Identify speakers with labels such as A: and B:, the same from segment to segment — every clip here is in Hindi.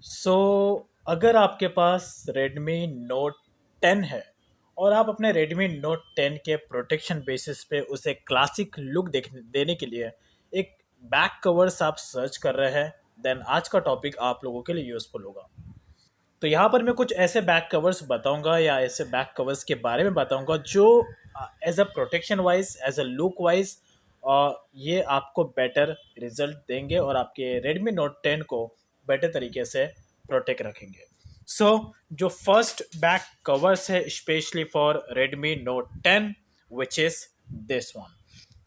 A: सो अगर आपके पास Redmi Note 10 है और आप अपने Redmi Note 10 के प्रोटेक्शन बेसिस पे उसे क्लासिक लुक देने के लिए एक बैक कवर्स आप सर्च कर रहे हैं, देन आज का टॉपिक आप लोगों के लिए यूज़फुल होगा। तो यहाँ पर मैं कुछ ऐसे बैक कवर्स बताऊंगा या ऐसे बैक कवर्स के बारे में बताऊंगा जो as a protection wise, as a look wise ये आपको बेटर रिजल्ट देंगे और आपके Redmi Note 10 को बेटर तरीके से प्रोटेक्ट रखेंगे। सो जो फर्स्ट बैक कवर्स है specially for Redmi Note 10 which is this one.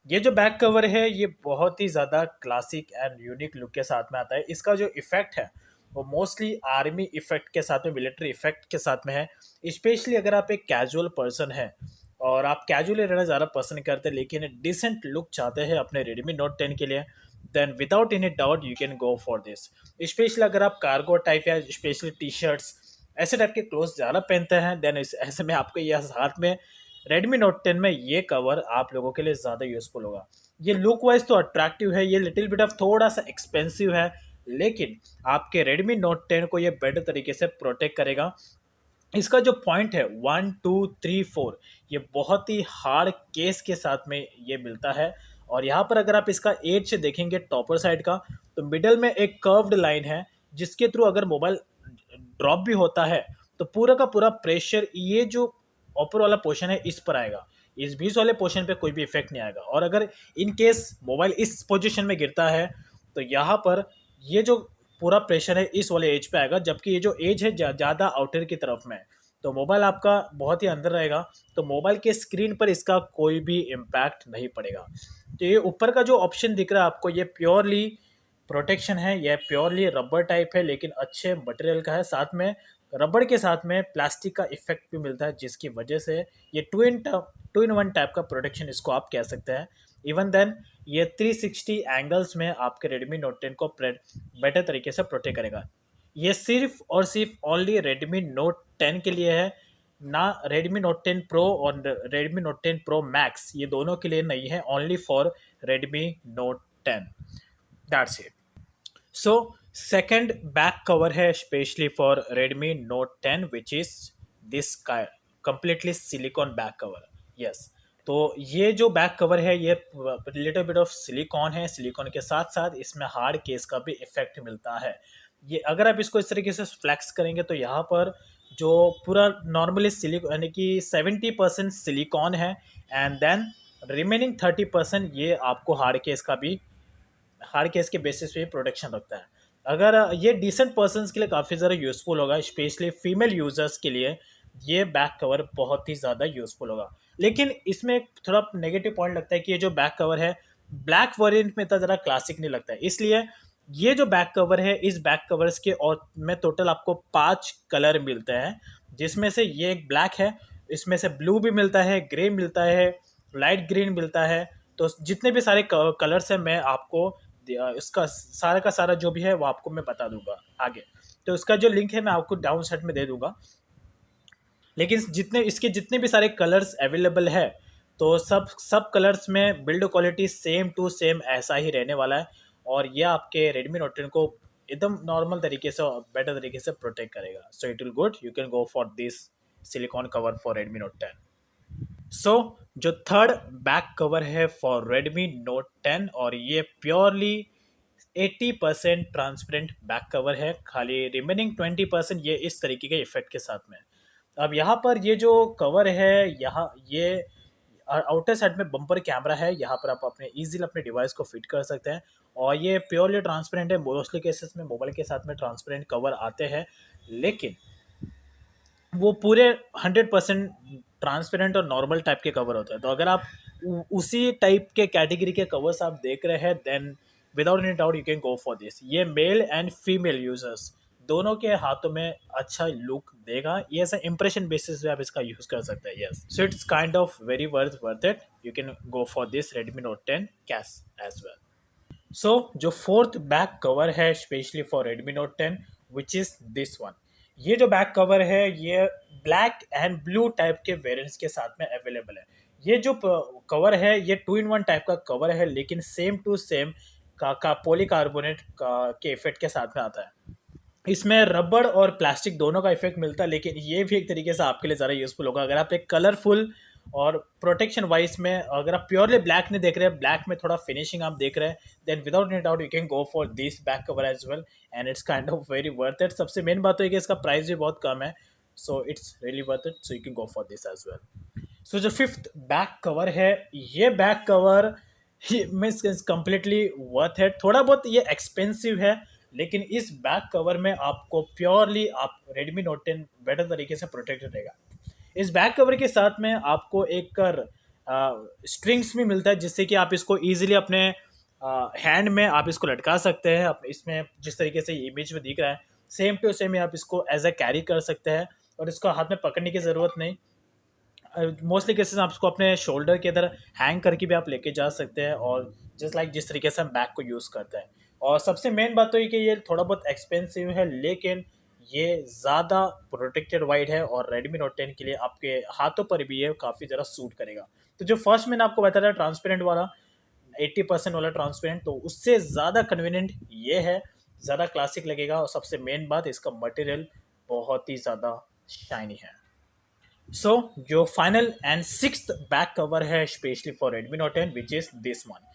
A: ये जो बैक कवर है ये बहुत ही ज़्यादा क्लासिक एंड यूनिक लुक के साथ में आता है। इसका जो इफेक्ट है वो मोस्टली आर्मी इफेक्ट के साथ में, मिलिट्री इफेक्ट के साथ में है। स्पेशली अगर आप एक कैजुअल पर्सन है और आप कैजुअली रहना ज़्यादा पसंद करते हैं लेकिन डिसेंट लुक चाहते हैं अपने Redmi Note 10 के लिए, then without any doubt you can go for this. Specially अगर आप कार्गो टाइप या स्पेशली टी शर्ट्स ऐसे टाइप के क्लोथ ज़्यादा पहनते हैं, देन ऐसे में आपको यह हाथ में Redmi Note 10 में ये कवर आप लोगों के लिए ज़्यादा यूजफुल होगा। ये लुक वाइज तो अट्रैक्टिव है, ये लिटिल बिट ऑफ थोड़ा सा एक्सपेंसिव है, लेकिन आपके Redmi Note 10 को ये बेटर तरीके से प्रोटेक्ट करेगा। इसका जो पॉइंट है 1 2 3 4, ये बहुत ही हार्ड केस के साथ में ये मिलता है। और यहाँ पर अगर आप इसका एज से देखेंगे टॉपर साइड का, तो मिडल में एक कर्व्ड लाइन है जिसके थ्रू अगर मोबाइल ड्रॉप भी होता है तो पूरा का पूरा प्रेशर ये जो ऊपर वाला पोर्शन है इस पर आएगा, इस बीच वाले पोर्शन पे कोई भी इफेक्ट नहीं आएगा। और अगर इन केस मोबाइल इस पोजीशन में गिरता है तो यहाँ पर ये जो पूरा प्रेशर है इस वाले एज पे आएगा, जबकि ये जो एज है ज़्यादा आउटर की तरफ में है, तो मोबाइल आपका बहुत ही अंदर रहेगा, तो मोबाइल के स्क्रीन पर इसका कोई भी इम्पैक्ट नहीं पड़ेगा। तो ये ऊपर का जो ऑप्शन दिख रहा है आपको, ये प्योरली प्रोटेक्शन है, यह प्योरली रबर टाइप है लेकिन अच्छे मटेरियल का है। साथ में रबर के साथ में प्लास्टिक का इफेक्ट भी मिलता है जिसकी वजह से ये टू इन वन टाइप का प्रोटेक्शन इसको आप कह सकते हैं। इवन देन ये 360 एंगल्स में आपके Redmi Note 10 को बेटर तरीके से प्रोटेक्ट करेगा। ये सिर्फ और सिर्फ ओनली Redmi Note 10 के लिए है, ना Redmi Note 10 Pro और Redmi Note 10 Pro Max ये दोनों के लिए नहीं है, only for Redmi Note 10। That's it. So second back cover है specially for Redmi Note 10 which is this completely silicone back cover. Yes, तो ये जो बैक कवर है ये लिटिल बिट ऑफ सिलिकॉन है, सिलिकॉन के साथ साथ इसमें हार्ड केस का भी इफेक्ट मिलता है। ये अगर आप इसको इस तरीके से फ्लैक्स करेंगे तो यहाँ पर जो पूरा नॉर्मली सिलिकॉन यानी कि 70% सिलिकॉन है, एंड देन रिमेनिंग 30% ये आपको हार्ड केस के बेसिस पे प्रोटेक्शन रखता है। अगर ये डिसेंट पर्सन्स के लिए काफ़ी ज़्यादा यूज़फुल होगा, स्पेशली फीमेल यूज़र्स के लिए ये बैक कवर बहुत ही ज़्यादा यूज़फुल होगा। लेकिन इसमें एक थोड़ा नेगेटिव पॉइंट लगता है कि ये जो बैक कवर है ब्लैक वेरिएंट में इतना ज़्यादा क्लासिक नहीं लगता है, इसलिए ये जो बैक कवर है इस बैक कवर्स के और में टोटल आपको 5 कलर मिलते हैं, जिसमें से ये एक ब्लैक है, इसमें से ब्लू भी मिलता है, ग्रे मिलता है, लाइट ग्रीन मिलता है। तो जितने भी सारे कलर्स हैं मैं आपको इसका सारा का सारा जो भी है वो आपको मैं बता दूंगा आगे। तो इसका जो लिंक है मैं आपको डाउन साइड में दे दूंगा। लेकिन जितने भी सारे कलर्स अवेलेबल है तो सब सब कलर्स में build quality same to same ऐसा ही रहने वाला है, और ये आपके Redmi Note 10 को एकदम नॉर्मल तरीके से और बेटर तरीके से प्रोटेक्ट करेगा। So it will good, you can go for this silicon cover for Redmi Note 10। सो जो थर्ड बैक कवर है फॉर Redmi Note 10, और ये प्योरली 80% ट्रांसपेरेंट बैक कवर है, खाली रिमेनिंग 20% ये इस तरीके के इफेक्ट के साथ में। अब यहाँ पर ये जो कवर है, यहाँ ये आउटर साइड में बम्पर कैमरा है, यहाँ पर आप अपने इजीली अपने डिवाइस को फिट कर सकते हैं, और ये प्योरली ट्रांसपेरेंट है। मोस्टली केसेस में मोबाइल के साथ में ट्रांसपेरेंट कवर आते हैं, लेकिन वो पूरे 100% ट्रांसपेरेंट और नॉर्मल टाइप के कवर होते हैं। तो अगर आप उसी टाइप के कैटेगरी के कवर्स आप देख रहे हैं, then without any doubt you can go for this. ये मेल एंड फीमेल यूजर्स दोनों के हाथों में अच्छा लुक देगा, ये ऐसा इंप्रेशन बेसिस पे आप इसका यूज कर सकते हैं। Yes, so it's kind of very worth it, you can go for this Redmi Note 10 case as well. So जो फोर्थ बैक कवर है specially for Redmi Note 10 which is this one. ये जो बैक कवर है ये ब्लैक एंड ब्लू टाइप के वेरिएंट्स के साथ में अवेलेबल है। ये जो कवर है ये 2 in 1 टाइप का कवर है, लेकिन सेम टू सेम का पॉलीकार्बोनेट के इफेक्ट के साथ में आता है। इसमें रबड़ और प्लास्टिक दोनों का इफेक्ट मिलता है, लेकिन ये भी एक तरीके से आपके लिए ज़्यादा यूजफुल होगा अगर आप एक कलरफुल और प्रोटेक्शन वाइज में, अगर आप प्योरली ब्लैक नहीं देख रहे हैं, ब्लैक में थोड़ा फिनिशिंग आप देख रहे हैं, then without any doubt you can go for this back cover as well, and it's kind of very worth it. सबसे मेन बात तो है कि इसका प्राइस भी बहुत कम है, so it's really worth it, so you can go for this as well. So जो फिफ्थ बैक कवर है, ये back cover means completely worth है। थोड़ा बहुत ये एक्सपेंसिव है, लेकिन इस बैक कवर में आपको प्योरली आप Redmi Note 10 बेटर तरीके से प्रोटेक्टेड रहेगा। इस बैक कवर के साथ में आपको एक स्ट्रिंग्स भी मिलता है, जिससे कि आप इसको ईजिली अपने हैंड में आप इसको लटका सकते हैं। इसमें जिस तरीके से इमेज में दिख रहा है, सेम टू सेम आप इसको एज अ कैरी कर सकते हैं, और इसको हाथ में पकड़ने की ज़रूरत नहीं। मोस्टली केसेस आप इसको अपने शोल्डर के इधर हैंग करके भी आप लेके जा सकते हैं, और जस्ट लाइक जिस तरीके से हम बैग को यूज़ करते हैं। और सबसे मेन बात तो ये कि ये थोड़ा बहुत एक्सपेंसिव है, लेकिन ये ज़्यादा प्रोटेक्टेड वाइड है, और Redmi Note 10 के लिए आपके हाथों पर भी ये काफ़ी ज़्यादा सूट करेगा। तो जो फर्स्ट मैंने आपको बताया था ट्रांसपेरेंट वाला, 80% वाला ट्रांसपेरेंट, तो उससे ज़्यादा कन्वीनियंट ये है, ज़्यादा क्लासिक लगेगा, और सबसे मेन बात इसका मटेरियल बहुत ही ज़्यादा शाइनी है। सो जो final and sixth back cover है specially for Redmi Note 10, which is this one.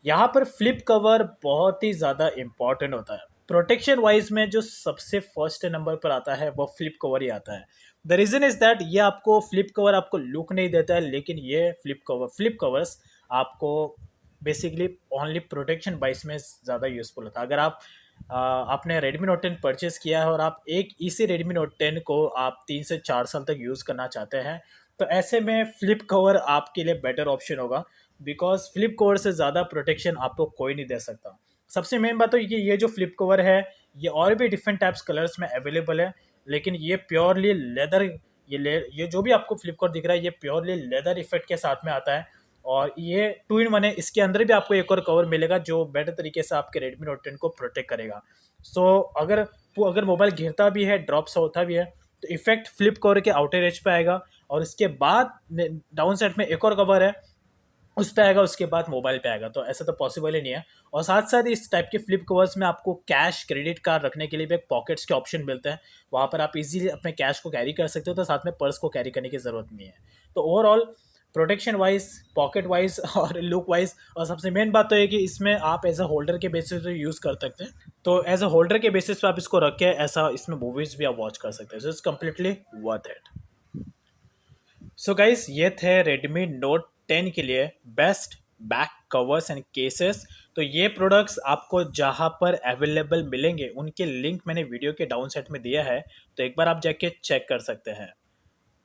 A: यहाँ पर फ्लिप कवर बहुत ही ज़्यादा इंपॉर्टेंट होता है। प्रोटेक्शन वाइज में जो सबसे फर्स्ट नंबर पर आता है वो फ्लिप कवर ही आता है। द रीज़न इज़ दैट ये आपको फ्लिप कवर आपको लुक नहीं देता है, लेकिन ये फ्लिप कवर्स आपको बेसिकली ओनली प्रोटेक्शन वाइज में ज़्यादा यूजफुल होता है। अगर आप आपने Redmi Note 10 परचेज़ किया है, और आप एक इसी Redmi Note 10 को आप 3 से 4 साल तक यूज़ करना चाहते हैं, तो ऐसे में फ्लिप कवर आपके लिए बेटर ऑप्शन होगा, बिकॉज फ्लिप कवर से ज़्यादा प्रोटेक्शन आपको कोई नहीं दे सकता। सबसे मेन बात तो ये जो फ्लिप कवर है, ये और भी डिफरेंट टाइप्स कलर्स में अवेलेबल है, लेकिन ये प्योरली लेदर, ये जो भी आपको फ्लिप कवर दिख रहा है, ये प्योरली लेदर इफेक्ट के साथ में आता है। और ये 2 in 1 है, इसके अंदर भी आपको एक और कवर मिलेगा जो बेटर तरीके से आपके Redmi Note 10 को प्रोटेक्ट करेगा। सो अगर मोबाइल गिरता भी है, ड्रॉप सा होता भी है, तो इफेक्ट फ्लिप कवर के आउटर एज पे आएगा, और इसके बाद डाउन साइड में एक और कवर है, उस पे आएगा, उसके बाद मोबाइल पे आएगा। तो ऐसा तो पॉसिबल ही नहीं है। और साथ साथ इस टाइप के फ्लिप कवर्स में आपको कैश क्रेडिट कार्ड रखने के लिए भी एक पॉकेट्स के ऑप्शन मिलते हैं, वहाँ पर आप इजीली अपने कैश को कैरी कर सकते हो, तो साथ में पर्स को कैरी करने की ज़रूरत नहीं है। तो overall protection wise, pocket wise और लुक वाइज, और सबसे मेन बात तो है कि इसमें आप एज अ होल्डर के बेसिस पे यूज़ कर सकते हैं। तो एज अ होल्डर के बेसिस पे आप इसको रख के ऐसा इसमें मूवीज़ भी आप वॉच कर सकते हैं। So it's completely worth it. So guys, ये थे Redmi Note 10 के लिए best back covers and cases. तो ये प्रोडक्ट्स आपको जहाँ पर अवेलेबल मिलेंगे, उनके लिंक मैंने वीडियो के डाउन साइड में दिया है, तो एक बार आप जाके चेक कर सकते हैं।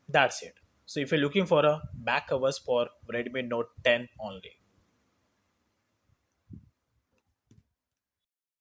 A: That's it. So if you looking for a back covers for Redmi Note 10 only.